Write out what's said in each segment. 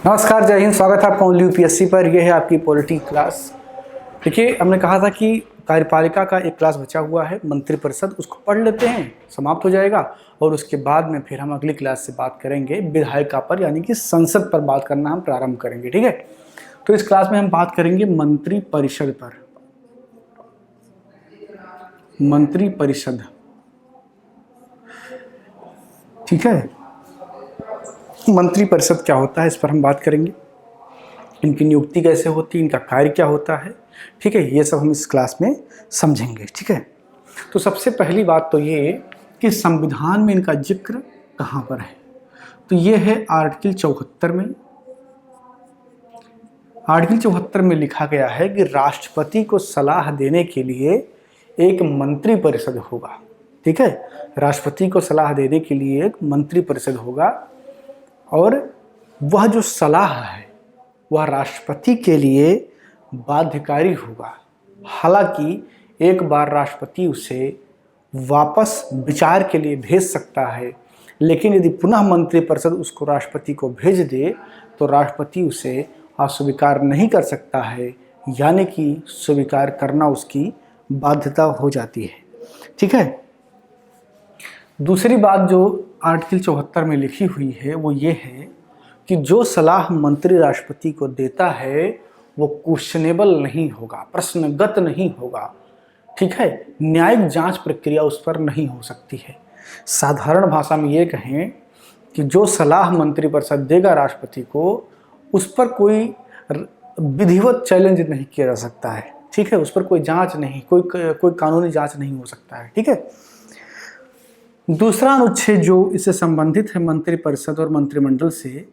नमस्कार, जय हिंद। स्वागत है आपका यूपीएससी पर। यह है आपकी पॉलिटी क्लास। देखिए, हमने कहा था कि कार्यपालिका का एक क्लास बचा हुआ है, मंत्रिपरिषद, उसको पढ़ लेते हैं, समाप्त हो जाएगा। और उसके बाद में फिर हम अगली क्लास से बात करेंगे विधायिका पर, यानी कि संसद पर बात करना हम प्रारंभ करेंगे। ठीक है, तो इस क्लास में हम बात करेंगे मंत्रिपरिषद पर। मंत्रिपरिषद, ठीक है, मंत्रिपरिषद क्या होता है, इस पर हम बात करेंगे। इनकी नियुक्ति कैसे होती है, इनका कार्य क्या होता है, ठीक है, ये सब हम इस क्लास में समझेंगे। ठीक है, तो सबसे पहली बात तो ये कि संविधान में इनका जिक्र कहाँ पर है, तो ये है आर्टिकल 74 में। आर्टिकल 74 में लिखा गया है कि राष्ट्रपति को सलाह देने के लिए एक मंत्रिपरिषद होगा। ठीक है, राष्ट्रपति को सलाह देने के लिए एक मंत्रिपरिषद होगा और वह जो सलाह है वह राष्ट्रपति के लिए बाध्यकारी होगा। हालांकि एक बार राष्ट्रपति उसे वापस विचार के लिए भेज सकता है, लेकिन यदि पुनः मंत्रिपरिषद उसको राष्ट्रपति को भेज दे तो राष्ट्रपति उसे अस्वीकार नहीं कर सकता है, यानी कि स्वीकार करना उसकी बाध्यता हो जाती है। ठीक है, दूसरी बात जो आर्टिकल 74 में लिखी हुई है वो ये है कि जो सलाह मंत्री राष्ट्रपति को देता है वो क्वेश्चनेबल नहीं होगा, प्रश्नगत नहीं होगा। ठीक है, न्यायिक जांच प्रक्रिया उस पर नहीं हो सकती है। साधारण भाषा में ये कहें कि जो सलाह मंत्रिपरिषद देगा राष्ट्रपति को, उस पर कोई विधिवत चैलेंज नहीं किया जा सकता है। ठीक है, उस पर कोई जांच नहीं, कोई कानूनी जांच नहीं हो सकता है। ठीक है, दूसरा अनुच्छेद जो इससे संबंधित है मंत्रिपरिषद और मंत्रिमंडल से,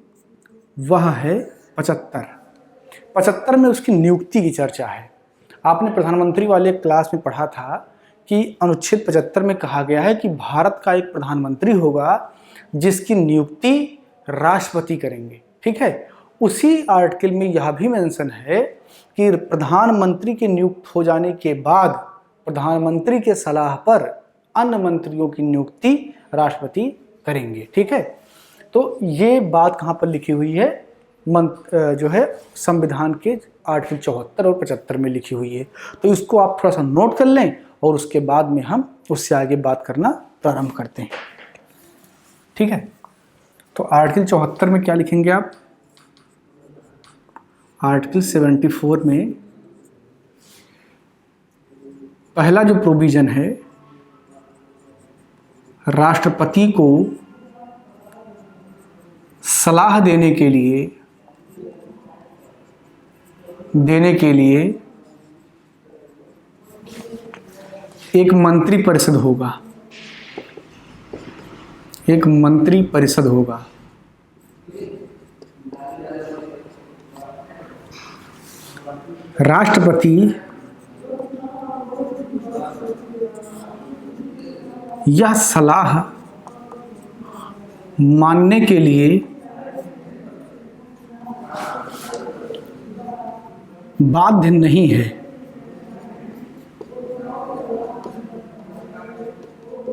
वह है 75 में उसकी नियुक्ति की चर्चा है। आपने प्रधानमंत्री वाले क्लास में पढ़ा था कि अनुच्छेद 75 में कहा गया है कि भारत का एक प्रधानमंत्री होगा जिसकी नियुक्ति राष्ट्रपति करेंगे। ठीक है, उसी आर्टिकल में यह भी मेंशन है कि प्रधानमंत्री के नियुक्त हो जाने के बाद प्रधानमंत्री के सलाह पर अन्य मंत्रियों की नियुक्ति राष्ट्रपति करेंगे। ठीक है, तो ये बात कहाँ पर लिखी हुई है, जो है संविधान के आर्टिकल 74 और 75 में लिखी हुई है। तो इसको आप थोड़ा सा नोट कर लें और उसके बाद में हम उससे आगे बात करना प्रारंभ करते हैं। ठीक है, तो आर्टिकल 74 में क्या लिखेंगे आप? आर्टिकल 74 में पहला जो प्रोविजन है, राष्ट्रपति को सलाह देने के लिए एक मंत्रिपरिषद होगा। एक मंत्रिपरिषद होगा। राष्ट्रपति यह सलाह मानने के लिए बाध्य नहीं है,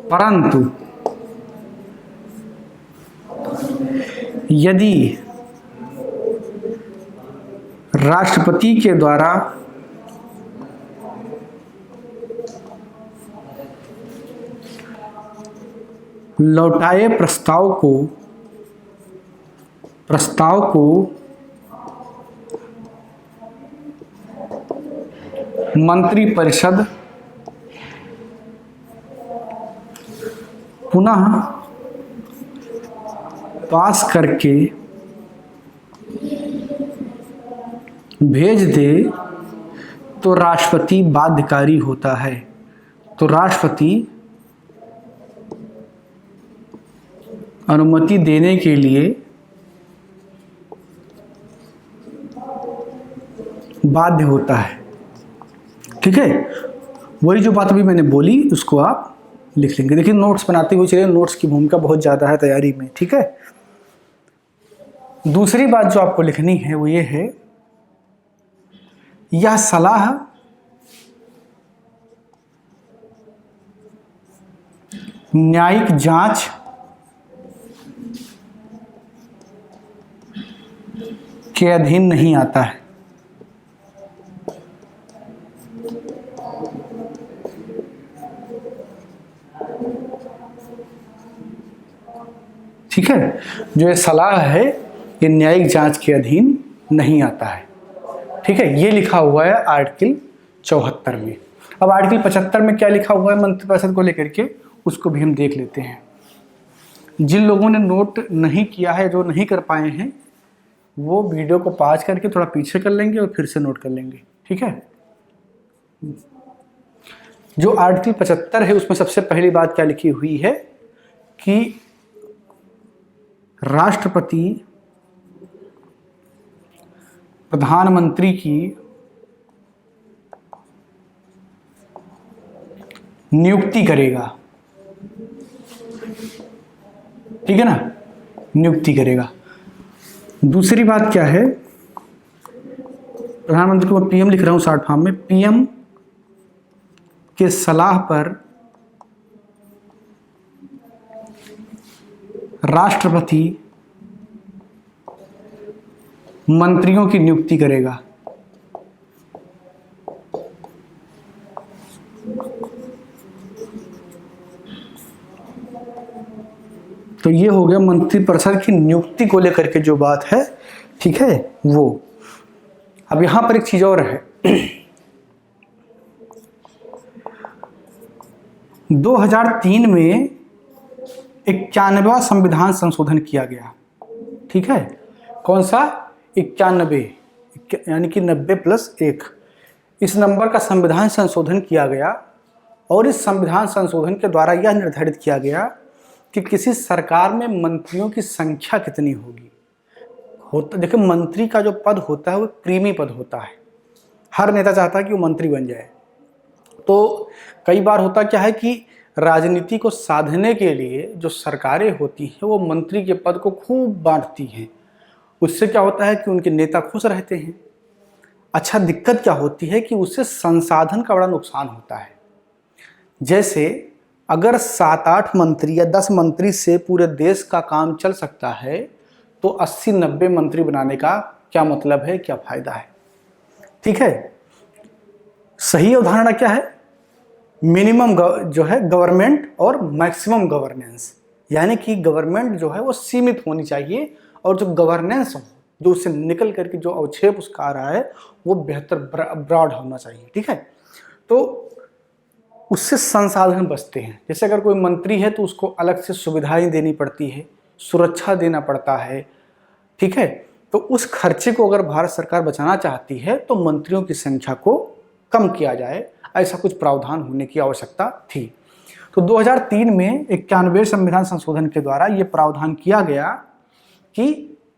परंतु यदि राष्ट्रपति के द्वारा लौटाए प्रस्ताव को मंत्रिपरिषद पुनः पास करके भेज दे तो राष्ट्रपति बाध्यकारी होता है। तो राष्ट्रपति अनुमति देने के लिए बाध्य होता है। ठीक है, वही जो बात अभी मैंने बोली उसको आप लिख लेंगे। देखिए, नोट्स बनाते हुए चलिए, नोट्स की भूमिका बहुत ज़्यादा है तैयारी में। ठीक है, दूसरी बात जो आपको लिखनी है वो ये है, यह सलाह न्यायिक जांच के अधीन नहीं आता है। ठीक है, जो ये सलाह है ये न्यायिक जांच के अधीन नहीं आता है। ठीक है, ये लिखा हुआ है आर्टिकल 74 में। अब आर्टिकल 75 में क्या लिखा हुआ है मंत्रिपरिषद को लेकर के, उसको भी हम देख लेते हैं। जिन लोगों ने नोट नहीं किया है, जो नहीं कर पाए हैं, वो वीडियो को पॉज करके थोड़ा पीछे कर लेंगे और फिर से नोट कर लेंगे। ठीक है, जो आर्टिकल 75 है उसमें सबसे पहली बात क्या लिखी हुई है कि राष्ट्रपति प्रधानमंत्री की नियुक्ति करेगा। ठीक है ना, नियुक्ति करेगा। दूसरी बात क्या है, प्रधानमंत्री को पीएम लिख रहा हूं शॉर्ट फॉर्म में, पीएम के सलाह पर राष्ट्रपति मंत्रियों की नियुक्ति करेगा। तो ये हो गया मंत्रिपरिषद की नियुक्ति को लेकर के जो बात है। ठीक है, वो अब यहां पर एक चीज और है। 2003 में 91वां संविधान संशोधन किया गया। ठीक है, कौन सा? 91, यानी कि 90+1। इस नंबर का संविधान संशोधन किया गया और इस संविधान संशोधन के द्वारा यह निर्धारित किया गया कि किसी सरकार में मंत्रियों की संख्या कितनी होगी। देखिए, मंत्री का जो पद होता है वो प्रीमी पद होता है। हर नेता चाहता है कि वो मंत्री बन जाए। तो कई बार होता क्या है कि राजनीति को साधने के लिए जो सरकारें होती हैं वो मंत्री के पद को खूब बांटती हैं। उससे क्या होता है कि उनके नेता खुश रहते हैं। अच्छा, दिक्कत क्या होती है कि उससे संसाधन का बड़ा नुकसान होता है। जैसे अगर 7-8 मंत्री या 10 मंत्री से पूरे देश का काम चल सकता है तो 80-90 मंत्री बनाने का क्या मतलब है, क्या फायदा है। ठीक है, सही अवधारणा क्या है? मिनिमम जो है गवर्नमेंट और मैक्सिमम गवर्नेंस, यानी कि गवर्नमेंट जो है वो सीमित होनी चाहिए और जो गवर्नेंस हो, जो उससे निकल करके जो अवक्षेप उसका आ रहा है वो बेहतर ब्रॉड होना चाहिए। ठीक है, तो उससे संसाधन बचते हैं। जैसे अगर कोई मंत्री है तो उसको अलग से सुविधाएं देनी पड़ती है, सुरक्षा देना पड़ता है। ठीक है, तो उस खर्चे को अगर भारत सरकार बचाना चाहती है तो मंत्रियों की संख्या को कम किया जाए, ऐसा कुछ प्रावधान होने की आवश्यकता थी। तो 2003 में 91वें संविधान संशोधन के द्वारा यह प्रावधान किया गया कि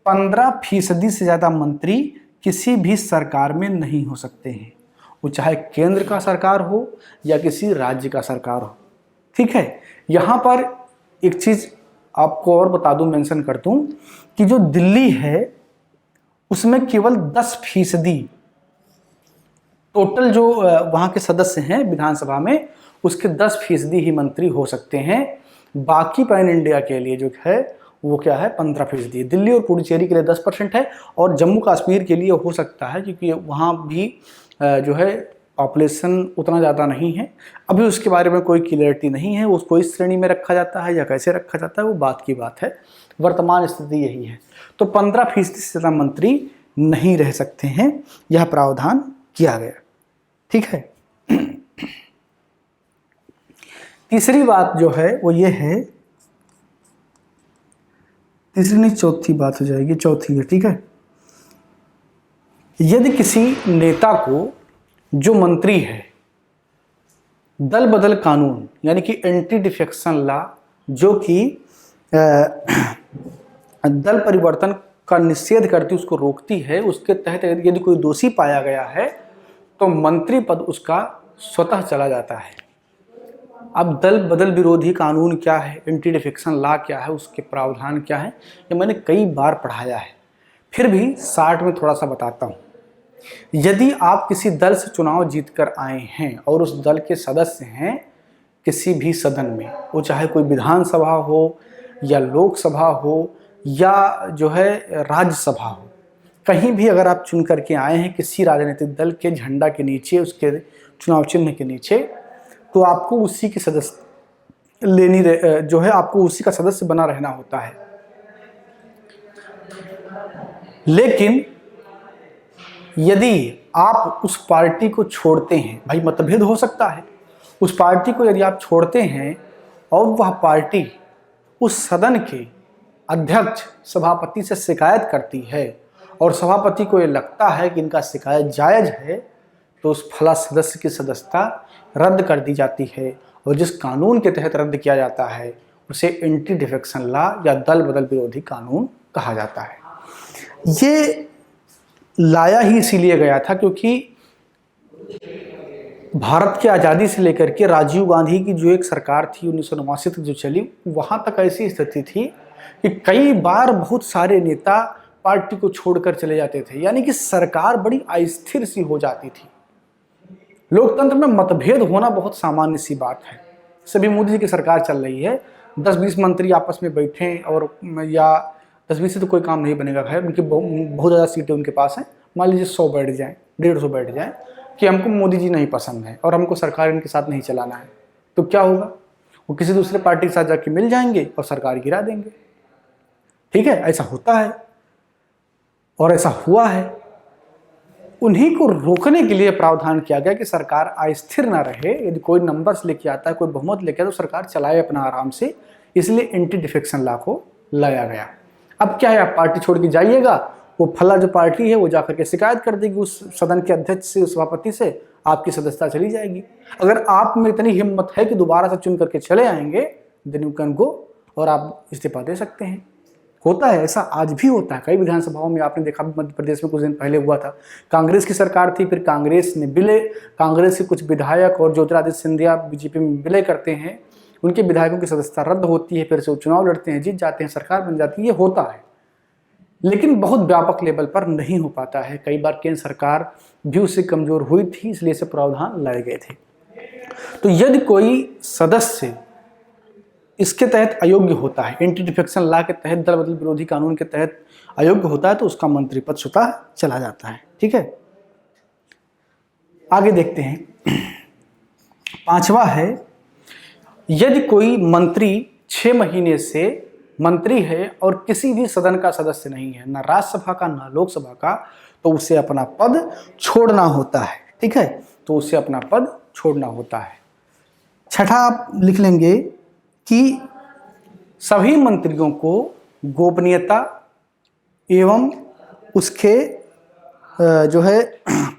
15% से ज़्यादा मंत्री किसी भी सरकार में नहीं हो सकते हैं, वो चाहे केंद्र का सरकार हो या किसी राज्य का सरकार हो। ठीक है, यहाँ पर एक चीज़ आपको और बता दूं, मेंशन कर दूं कि जो दिल्ली है उसमें केवल 10% टोटल जो वहाँ के सदस्य हैं विधानसभा में, उसके 10% ही मंत्री हो सकते हैं। बाकी पैन इंडिया के लिए जो है वो क्या है, 15%। दिल्ली और पुडुचेरी के लिए 10% है और जम्मू कश्मीर के लिए हो सकता है, क्योंकि वहाँ भी जो है पॉपुलेशन उतना ज़्यादा नहीं है। अभी उसके बारे में कोई क्लियरिटी नहीं है, उसको इस श्रेणी में रखा जाता है या कैसे रखा जाता है, वो बात की बात है। वर्तमान स्थिति यही है। तो 15% से ज़्यादा मंत्री नहीं रह सकते हैं, यह प्रावधान किया गया। ठीक है, तीसरी बात जो है वो ये है, तीसरी नहीं चौथी बात हो जाएगी, चौथी है। ठीक है, यदि किसी नेता को, जो मंत्री है, दल बदल कानून यानी कि एंटी डिफेक्शन लॉ, जो कि दल परिवर्तन का निषेध करती, उसको रोकती है, उसके तहत यदि कोई दोषी पाया गया है तो मंत्री पद उसका स्वतः चला जाता है। अब दल बदल विरोधी कानून क्या है, एंटी डिफेक्शन लॉ क्या है, उसके प्रावधान क्या है, ये मैंने कई बार पढ़ाया है, फिर भी शार्ट में थोड़ा सा बताता हूँ। यदि आप किसी दल से चुनाव जीतकर आए हैं और उस दल के सदस्य हैं किसी भी सदन में, वो चाहे कोई विधानसभा हो या लोकसभा हो या जो है राज्यसभा हो, कहीं भी अगर आप चुन करके आए हैं किसी राजनीतिक दल के झंडा के नीचे, उसके चुनाव चिन्ह के नीचे, तो आपको उसी की सदस्य जो है आपको उसी का सदस्य बना रहना होता है। लेकिन यदि आप उस पार्टी को छोड़ते हैं, भाई मतभेद हो सकता है, उस पार्टी को यदि आप छोड़ते हैं और वह पार्टी उस सदन के अध्यक्ष सभापति से शिकायत करती है और सभापति को ये लगता है कि इनका शिकायत जायज़ है, तो उस फला सदस्य की सदस्यता रद्द कर दी जाती है। और जिस कानून के तहत रद्द किया जाता है उसे एंटी डिफेक्शन लॉ या दल बदल विरोधी कानून कहा जाता है। ये लाया ही इसीलिए गया था क्योंकि भारत की आज़ादी से लेकर के राजीव गांधी की जो एक सरकार थी 1989 तक जो चली, वहाँ तक ऐसी स्थिति थी कि कई बार बहुत सारे नेता पार्टी को छोड़कर चले जाते थे, यानी कि सरकार बड़ी अस्थिर सी हो जाती थी। लोकतंत्र में मतभेद होना बहुत सामान्य सी बात है। सभी मोदी जी की सरकार चल रही है, 10-20 मंत्री आपस में बैठे और या 10-20 से तो कोई काम नहीं बनेगा, खैर उनकी बहुत ज़्यादा सीटें उनके पास हैं, मान लीजिए 100 बैठ जाएँ, 150 बैठ जाएँ कि हमको मोदी जी नहीं पसंद है और हमको सरकार इनके साथ नहीं चलाना है, तो क्या होगा? वो किसी दूसरे पार्टी के साथ जाके मिल जाएंगे और सरकार गिरा देंगे। ठीक है, ऐसा होता है और ऐसा हुआ है। उन्हीं को रोकने के लिए प्रावधान किया गया कि सरकार अस्थिर ना रहे, यदि कोई नंबर्स लेके आता है, कोई बहुमत लेके आता है तो सरकार चलाए अपना आराम से, इसलिए एंटी डिफेक्शन लॉ को लाया गया। अब क्या है, आप पार्टी छोड़ के जाइएगा, वो फला जो पार्टी है वो जाकर के शिकायत कर देगी उस सदन के अध्यक्ष से, उस सभापति से, आपकी सदस्यता चली जाएगी। अगर आप में इतनी हिम्मत है कि दोबारा से चुन करके चले आएंगे, देन यू कैन गो, और आप इस्तीफा दे सकते हैं। होता है, ऐसा आज भी होता है। कई विधानसभाओं में आपने देखा, मध्य प्रदेश में कुछ दिन पहले हुआ था, कांग्रेस की सरकार थी, फिर कांग्रेस के कुछ विधायक और ज्योतिरादित्य सिंधिया बीजेपी में विलय करते हैं, उनके विधायकों की सदस्यता रद्द होती है, फिर से वो चुनाव लड़ते हैं, जीत जाते हैं, सरकार बन जाती है। ये होता है, लेकिन बहुत व्यापक लेवल पर नहीं हो पाता है। कई बार केंद्र सरकार भी उससे कमजोर हुई थी, इसलिए से प्रावधान लाए गए थे। तो यदि कोई सदस्य इसके तहत अयोग्य होता है, एंटी डिफेक्शन लॉ के तहत, दल बदल विरोधी कानून के तहत अयोग्य होता है, तो उसका मंत्री पद स्वतः चला जाता है। ठीक है, आगे देखते हैं। 5वां है, यदि कोई मंत्री 6 महीने से मंत्री है और किसी भी सदन का सदस्य नहीं है, ना राज्यसभा का ना लोकसभा का, तो उसे अपना पद छोड़ना होता है। ठीक है, तो उसे अपना पद छोड़ना होता है। 6ठा आप लिख लेंगे कि सभी मंत्रियों को गोपनीयता एवं उसके जो है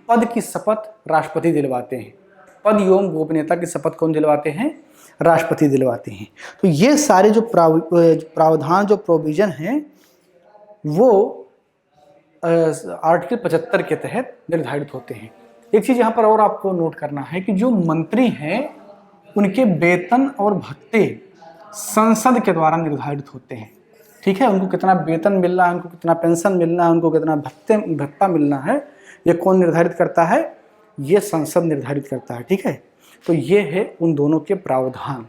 पद की शपथ राष्ट्रपति दिलवाते हैं। पद एवं गोपनीयता की शपथ कौन दिलवाते हैं? राष्ट्रपति दिलवाते हैं। तो ये सारे जो प्रावधान, जो प्रोविजन हैं, वो आर्टिकल 75 के तहत निर्धारित होते हैं। एक चीज़ यहाँ पर और आपको नोट करना है कि जो मंत्री हैं उनके वेतन और भत्ते संसद के द्वारा निर्धारित होते हैं। ठीक है, उनको कितना वेतन मिलना है, उनको कितना पेंशन मिलना है, उनको कितना भत्ता मिलना है, ये कौन निर्धारित करता है? ये संसद निर्धारित करता है। ठीक है, तो ये है उन दोनों के प्रावधान,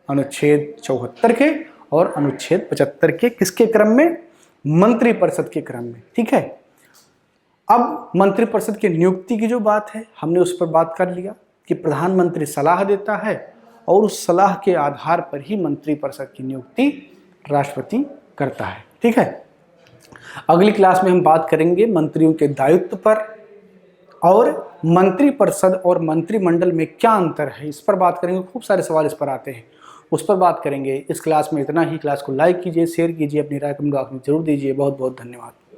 अनुच्छेद 74 के और अनुच्छेद 75 के। किसके क्रम में? मंत्रिपरिषद के क्रम में। ठीक है, अब मंत्रिपरिषद की नियुक्ति की जो बात है, हमने उस पर बात कर लिया कि प्रधानमंत्री सलाह देता है और उस सलाह के आधार पर ही मंत्रिपरिषद की नियुक्ति राष्ट्रपति करता है। ठीक है, अगली क्लास में हम बात करेंगे मंत्रियों के दायित्व पर और मंत्रिपरिषद और मंत्रिमंडल में क्या अंतर है, इस पर बात करेंगे। खूब सारे सवाल इस पर आते हैं, उस पर बात करेंगे। इस क्लास में इतना ही। क्लास को लाइक कीजिए, शेयर कीजिए, अपनी राय कमेंट बॉक्स में जरूर दीजिए। बहुत बहुत धन्यवाद।